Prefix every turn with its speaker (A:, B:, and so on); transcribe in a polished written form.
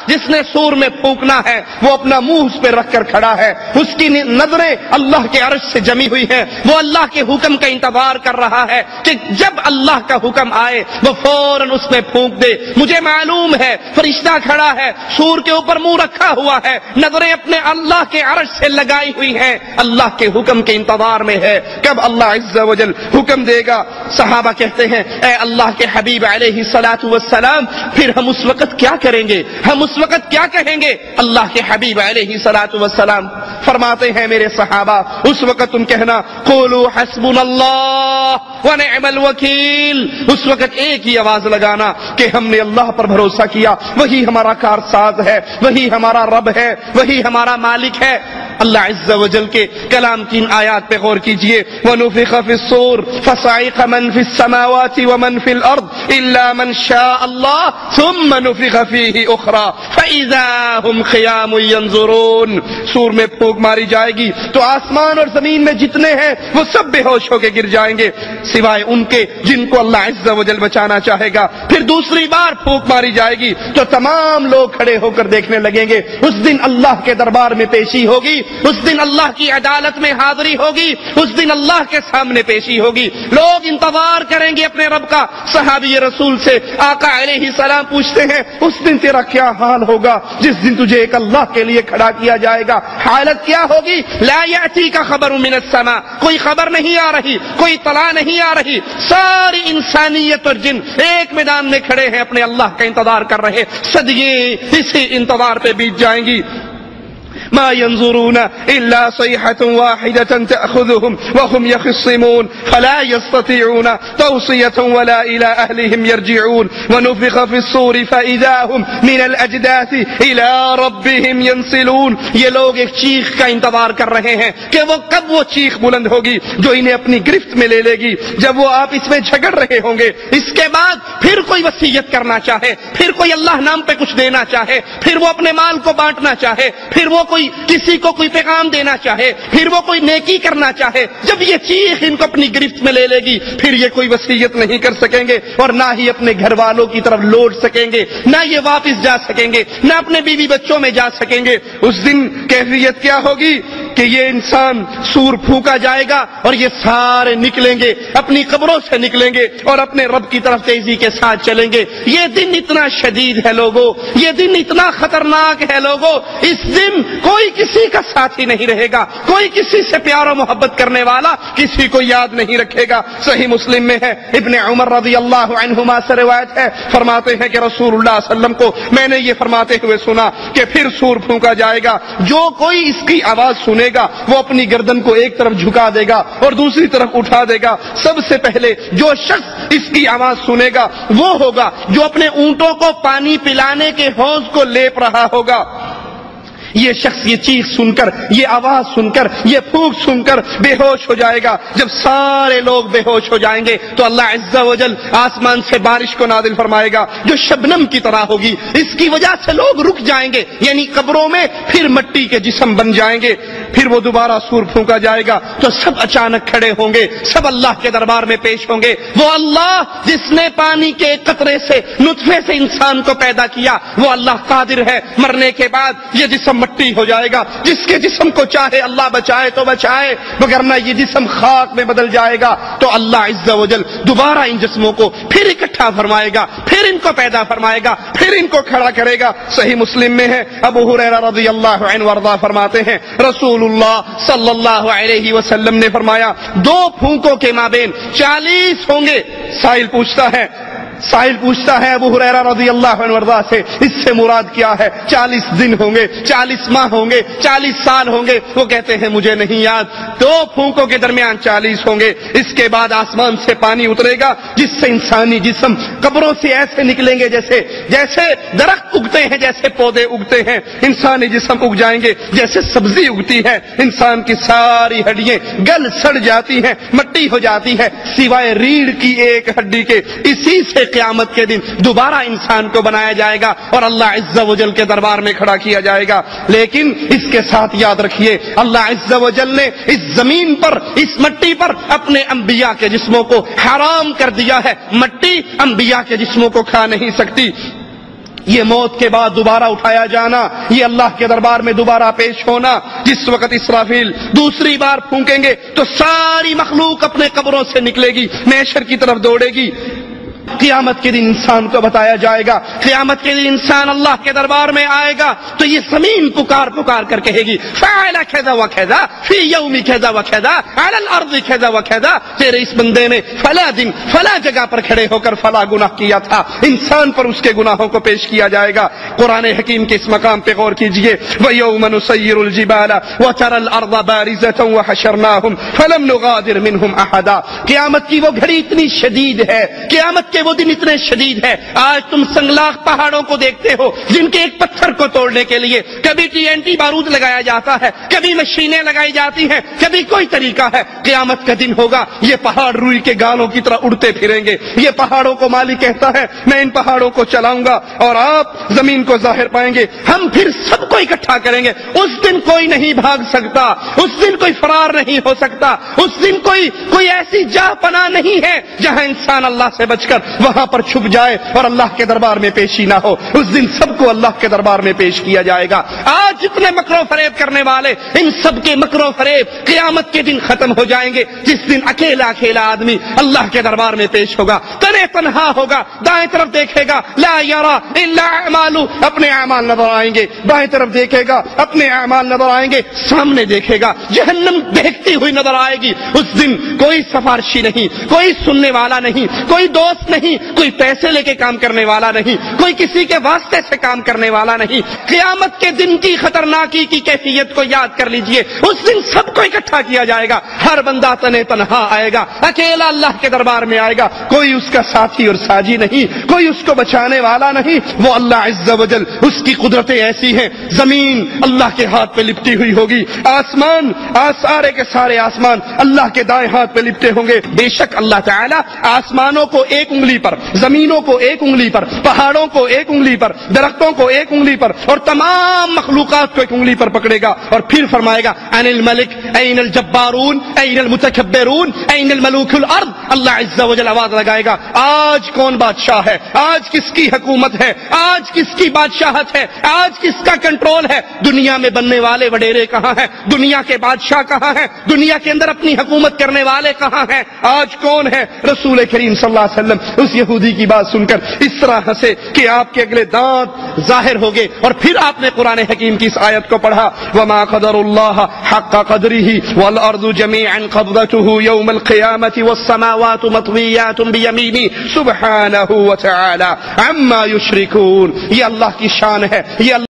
A: جس نے سور میں پھونکنا ہے وہ اپنا منہ اس پہ رکھ کر کھڑا ہے، اس کی نظریں اللہ کے عرش سے جمی ہوئی ہیں، وہ اللہ کے حکم کا انتظار کر رہا ہے کہ جب اللہ کا حکم آئے وہ فوراً اس میں پھونک دے۔ مجھے معلوم ہے فرشتہ کھڑا ہے، سور کے اوپر منہ رکھا ہوا ہے، نظریں اپنے اللہ کے عرش سے لگائی ہوئی ہیں، اللہ کے حکم کے انتظار میں ہے کب اللہ عز و جل حکم دے گا۔ صحابہ کہتے ہیں اے اللہ کے حبیب علیہ الصلوۃ والسلام، پھر ہم اس وقت کیا کریں گے، ہم اس وقت کیا کہیں گے؟ اللہ کے حبیب علیہ الصلوۃ والسلام فرماتے ہیں میرے صحابہ اس وقت تم کہنا قولوا حسبنا اللہ ونعم الوکیل، اس وقت ایک ہی آواز لگانا کہ ہم نے اللہ پر بھروسہ کیا، وہی ہمارا کارساز ہے، وہی ہمارا رب ہے، وہی ہمارا مالک ہے۔ اللہ عز و جل کے کلام کی ان آیات پہ غور کیجئے، وَنُفِخَ فِي الصُّورِ فَصَعِقَ مَن فِي السَّمَاوَاتِ وَمَن فِي الْأَرْضِ إِلَّا مَن شَاءَ اللَّهُ ثُمَّ نُفِخَ فِيهِ أُخْرَى فَإِذَا هُمْ قِيَامٌ يَنظُرُونَ۔ سور میں پھونک ماری جائے گی تو آسمان اور زمین میں جتنے ہیں وہ سب بے ہوش ہو کے گر جائیں گے سوائے ان کے جن کو اللہ عز و جل بچانا چاہے گا۔ پھر دوسری بار پھونک ماری جائے گی تو تمام لوگ کھڑے ہو کر دیکھنے لگیں گے۔ اس دن اللہ کے دربار میں پیشی ہوگی، اس دن اللہ کی عدالت میں حاضری ہوگی، اس دن اللہ کے سامنے پیشی ہوگی۔ لوگ انتظار کریں گے اپنے رب کا۔ صحابی رسول سے آقا علیہ السلام پوچھتے ہیں اس دن تیرا کیا حال ہوگا جس دن تجھے ایک اللہ کے لیے کھڑا کیا جائے گا؟ حالت کیا ہوگی؟ لا یأتی کا خبر من السماء، کوئی خبر نہیں آ رہی، کوئی اطلاع نہیں آ رہی، ساری انسانیت اور جن ایک میدان میں کھڑے ہیں اپنے اللہ کا انتظار کر رہے، صدیے اسی انتظار پہ بیت جائیں گی۔ ما ينظرون إلا صيحة واحدة تأخذهم وهم يخصمون فلا يستطيعون توصية ولا إلى أهلهم يرجعون ونفخ في الصور فإذا هم من الأجداث إلى ربهم ينسلون۔ یہ لوگ ایک چیخ کا انتظار کر رہے ہیں کہ وہ کب وہ چیخ بلند ہوگی جو انہیں اپنی گرفت میں لے لے گی، جب وہ آپس میں جھگڑ رہے ہوں گے۔ اس کے بعد پھر کوئی وصیت کرنا چاہے، پھر کوئی اللہ نام پہ کچھ دینا چاہے، پھر وہ اپنے مال کو بانٹنا چاہے، پھر وہ کسی کو کوئی پیغام دینا چاہے، پھر وہ کوئی نیکی کرنا چاہے، جب یہ چیخ ان کو اپنی گرفت میں لے لے گی پھر یہ کوئی وصیت نہیں کر سکیں گے اور نہ ہی اپنے گھر والوں کی طرف لوٹ سکیں گے، نہ یہ واپس جا سکیں گے، نہ اپنے بیوی بچوں میں جا سکیں گے۔ اس دن کیفیت کیا ہوگی کہ یہ انسان سور پھونکا جائے گا اور یہ سارے نکلیں گے، اپنی قبروں سے نکلیں گے اور اپنے رب کی طرف تیزی کے ساتھ چلیں گے۔ یہ دن اتنا شدید ہے لوگوں، یہ دن اتنا خطرناک ہے لوگوں، اس دن کوئی کسی کا ساتھی نہیں رہے گا، کوئی کسی سے پیار و محبت کرنے والا کسی کو یاد نہیں رکھے گا۔ صحیح مسلم میں ہے، ابن عمر رضی اللہ عنہما سے روایت ہے، فرماتے ہیں کہ رسول اللہ صلی اللہ علیہ وسلم کو میں نے یہ فرماتے ہوئے سنا کہ پھر سور پھونکا جائے گا، جو کوئی اس کی آواز سنے گا وہ اپنی گردن کو ایک طرف جھکا دے گا اور دوسری طرف اٹھا دے گا۔ سب سے پہلے جو شخص اس کی آواز سنے گا وہ ہوگا جو اپنے اونٹوں کو پانی پلانے کے حوض کو لیپ رہا ہوگا۔ یہ شخص یہ چیخ سن کر، یہ آواز سن کر، یہ پھونک سن کر بے ہوش ہو جائے گا۔ جب سارے لوگ بے ہوش ہو جائیں گے تو اللہ عز و جل آسمان سے بارش کو نازل فرمائے گا جو شبنم کی طرح ہوگی، اس کی وجہ سے لوگ رک جائیں گے، یعنی قبروں میں پھر مٹی کے جسم بن جائیں گے۔ پھر وہ دوبارہ سور پھونکا جائے گا تو سب اچانک کھڑے ہوں گے، سب اللہ کے دربار میں پیش ہوں گے۔ وہ اللہ جس نے پانی کے ایک قطرے سے، نطفے سے انسان کو پیدا کیا، وہ اللہ قادر ہے مرنے کے بعد یہ جسم مٹی ہو جائے گا۔ جس کے جسم کو چاہے اللہ بچائے تو بچائے، وگرنہ یہ جسم خاک میں بدل جائے گا۔ تو اللہ عز و جل دوبارہ ان جسموں کو پھر اکٹھا فرمائے گا، پھر ان کو پیدا فرمائے گا، پھر ان کو کھڑا کرے گا۔ صحیح مسلم میں ہے، ابو ہریرہ رضی اللہ عنہ وارضاہ فرماتے ہیں رسول اللہ صلی اللہ علیہ وسلم نے فرمایا 2 پھونکوں کے مابین 40 ہوں گے۔ سائل پوچھتا ہے ابو ہریرہ رضی اللہ عنہ وارضاہ سے اس سے مراد کیا ہے؟ 40 دن ہوں گے، 40 ماہ ہوں گے، 40 سال ہوں گے؟ وہ کہتے ہیں مجھے نہیں یاد۔ 2 پھونکوں کے درمیان 40 ہوں گے۔ اس کے بعد آسمان سے پانی اترے گا جس سے انسانی جسم قبروں سے ایسے نکلیں گے جیسے درخت اگتے ہیں، جیسے پودے اگتے ہیں، انسانی جسم اگ جائیں گے جیسے سبزی اگتی ہے۔ انسان کی ساری ہڈیاں گل سڑ جاتی ہیں، مٹی ہو جاتی ہے، سوائے ریڑھ کی ایک ہڈی کے۔ اسی سے قیامت کے دن دوبارہ انسان کو بنایا جائے گا اور اللہ عز و جل کے دربار میں کھڑا کیا جائے گا۔ لیکن اس کے ساتھ یاد رکھیے اللہ عز و جل نے اس زمین پر، اس مٹی پر اپنے انبیاء کے جسموں کو حرام کر دیا ہے۔ مٹی انبیاء کے جسموں کو کھا نہیں سکتی۔ یہ موت کے بعد دوبارہ اٹھایا جانا، یہ اللہ کے دربار میں دوبارہ پیش ہونا، جس وقت اسرافیل دوسری بار پھونکیں گے تو ساری مخلوق اپنے قبروں سے نکلے گی، محشر کی طرف دوڑے گی۔ قیامت کے دن انسان کو بتایا جائے گا، قیامت کے دن انسان اللہ کے دربار میں آئے گا تو یہ زمین پکار پکار کر کہے گی فعل کذا وکذا فی یوم کذا وکذا علی الارض کذا وکذا، تیرے اس بندے نے فلاں دن فلاں جگہ پر کھڑے ہو کر فلاں گناہ کیا تھا۔ انسان پر اس کے گناہوں کو پیش کیا جائے گا۔ قرآن حکیم کے اس مقام پہ غور کیجئے، وَيَوْمَ نُسَيِّرُ الْجِبَالَ وَتَرَى الْأَرْضَ بَارِزَةً وَحَشَرْنَاهُمْ فَلَمْ نُغَادِرْ مِنْهُمْ أَحَدًا۔ قیامت کی وہ گھڑی اتنی شدید ہے، قیامت کے وہ دن اتنے شدید ہے، آج تم سنگلاخ پہاڑوں کو دیکھتے ہو جن کے ایک پتھر کو توڑنے کے لیے کبھی TNT بارود لگایا جاتا ہے، کبھی مشینیں لگائی جاتی ہیں، کبھی کوئی طریقہ ہے۔ قیامت کا دن ہوگا، یہ پہاڑ روئی کے گالوں کی طرح اڑتے پھریں گے۔ یہ پہاڑوں کو مالک کہتا ہے میں ان پہاڑوں کو چلاؤں گا اور آپ زمین کو ظاہر پائیں گے، ہم پھر سب کو اکٹھا کریں گے۔ اس دن کوئی نہیں بھاگ سکتا، اس دن کوئی فرار نہیں ہو سکتا، اس دن کوئی ایسی جا پناہ نہیں ہے جہاں انسان اللہ سے بچ کر وہاں پر چھپ جائے اور اللہ کے دربار میں پیشی نہ ہو۔ اس دن سب کو اللہ کے دربار میں پیش کیا جائے گا۔ آج جتنے مکر و فریب کرنے والے، ان سب کے مکر و فریب قیامت کے دن ختم ہو جائیں گے، جس دن اکیلا اکیلا آدمی اللہ کے دربار میں پیش ہوگا، تنے تنہا ہوگا، دائیں طرف دیکھے گا لا یرا الا اعمالہ، اپنے اعمال نظر آئیں گے، بائیں طرف دیکھے گا اپنے اعمال نظر آئیں گے، سامنے دیکھے گا جہنم دیکھتی ہوئی نظر آئے گی۔ اس دن کوئی سفارشی نہیں، کوئی سننے والا نہیں، کوئی دوست نہیں، کوئی پیسے لے کے کام کرنے والا نہیں، کوئی کسی کے واسطے سے کام کرنے والا نہیں۔ قیامت کے دن کی خطرناکی کی کیفیت کو یاد کر لیجئے، اس دن سب کو اکٹھا کیا جائے گا، ہر بندہ تنے تنہا آئے گا، اکیلا اللہ کے دربار میں آئے گا، کوئی اس کا ساتھی اور ساجی نہیں، کوئی اس کو بچانے والا نہیں۔ وہ اللہ عز و جل، اس کی قدرتیں ایسی ہیں، زمین اللہ کے ہاتھ پہ لپٹی ہوئی ہوگی، آسمان سارے کے سارے آسمان اللہ کے دائیں ہاتھ پہ لپٹے ہوں گے۔ بے شک اللہ تعالیٰ آسمانوں کو ایک انگلی پر، زمینوں کو ایک انگلی پر، پہاڑوں کو ایک انگلی پر، درختوں کو ایک انگلی پر اور تمام مخلوقات کو ایک انگلی پر پکڑے گا اور پھر فرمائے گا ان الملک این الجبارون این المتکبرون این الملوک الارض۔ اللہ عز و جل آواز لگائے گا آج کون بادشاہ ہے، آج کس کی حکومت ہے، آج کس کی بادشاہت ہے، آج کس کا کنٹرول ہے۔ دنیا میں بننے والے وڈیرے کہاں ہیں، دنیا کے بادشاہ کہاں ہیں، دنیا کے اندر اپنی حکومت کرنے والے کہاں ہیں، آج کون ہے؟ رسول کریم صلی اللہ علیہ وسلم اس یہودی کی بات سن کر اس طرح ہنسے کہ آپ کے اگلے دانت ظاہر ہو گئے، اور پھر آپ نے قرآن حکیم کی اس آیت کو پڑھا وما قدر اللہ حق قدره والارض جميعا قبضته يوم القيامة والسماوات مطويات بيمينه سبحانه وتعالى عما يشركون۔ یہ اللہ کی شان ہے، یہ